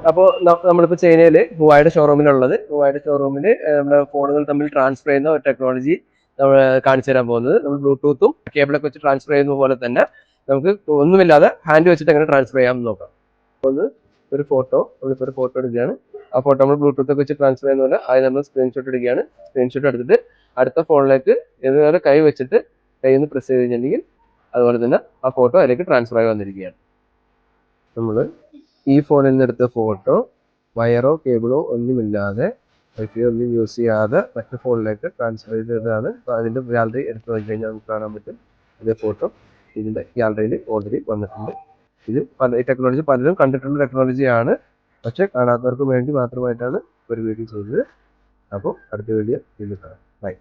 അപ്പോൾ നമ്മളിപ്പോൾ ചൈനയിൽ ഹുവായുടെ ഷോറൂമിലുള്ളത്, ഹുവായുടെ ഷോറൂമിൽ നമ്മുടെ ഫോണുകൾ തമ്മിൽ ട്രാൻസ്ഫർ ചെയ്യുന്ന ഒരു ടെക്നോളജി നമ്മൾ കാണിച്ചു തരാൻ പോകുന്നത്. നമ്മൾ ബ്ലൂടൂത്തും കേബിളൊക്കെ വെച്ച് ട്രാൻസ്ഫർ ചെയ്യുന്ന പോലെ തന്നെ നമുക്ക് ഒന്നുമില്ലാതെ ഹാൻഡ് വെച്ചിട്ട് എങ്ങനെ ട്രാൻസ്ഫർ ചെയ്യാമെന്ന് നോക്കാം. ഒന്ന് ഒരു ഫോട്ടോ, നമ്മളിപ്പോൾ ഒരു ഫോട്ടോ എടുക്കുകയാണ്. ആ ഫോട്ടോ നമ്മൾ ബ്ലൂടൂത്ത് ഒക്കെ വെച്ച് ട്രാൻസ്ഫർ ചെയ്യുന്ന പോലെ ആദ്യം നമ്മൾ സ്ക്രീൻഷോട്ട് എടുക്കുകയാണ്. സ്ക്രീൻഷോട്ട് എടുത്തിട്ട് അടുത്ത ഫോണിലേക്ക് ഇതുപോലെ കൈ വെച്ചിട്ട് കൈയിൽ നിന്ന് പ്രസ് ചെയ്ത് കഴിഞ്ഞിട്ടുണ്ടെങ്കിൽ അതുപോലെ തന്നെ ആ ഫോട്ടോ അതിലേക്ക് ട്രാൻസ്ഫർ ആയി വന്നിരിക്കുകയാണ്. നമ്മൾ ഈ ഫോണിൽ നിന്ന് എടുത്ത ഫോട്ടോ വയറോ കേബിളോ ഒന്നുമില്ലാതെ വൈഫൈ ഒന്നും യൂസ് ചെയ്യാതെ മറ്റു ഫോണിലേക്ക് ട്രാൻസ്ഫർ ചെയ്തതാണ്. അപ്പോൾ അതിൻ്റെ ഗാലറി എടുത്ത് നോക്കി കഴിഞ്ഞാൽ നമുക്ക് കാണാൻ പറ്റും അതേ ഫോട്ടോ ഇതിൻ്റെ ഗാലറിയിൽ ഓൾറെഡി വന്നിട്ടുണ്ട്. ഇത് ഈ ടെക്നോളജി പലരും കണ്ടിട്ടുള്ള ടെക്നോളജിയാണ്, പക്ഷെ കാണാത്തവർക്ക് വേണ്ടി മാത്രമായിട്ടാണ് ഒരു വീഡിയോ ചെയ്തത്. അപ്പോൾ അടുത്ത വീഡിയോ കാണാം. ബൈ.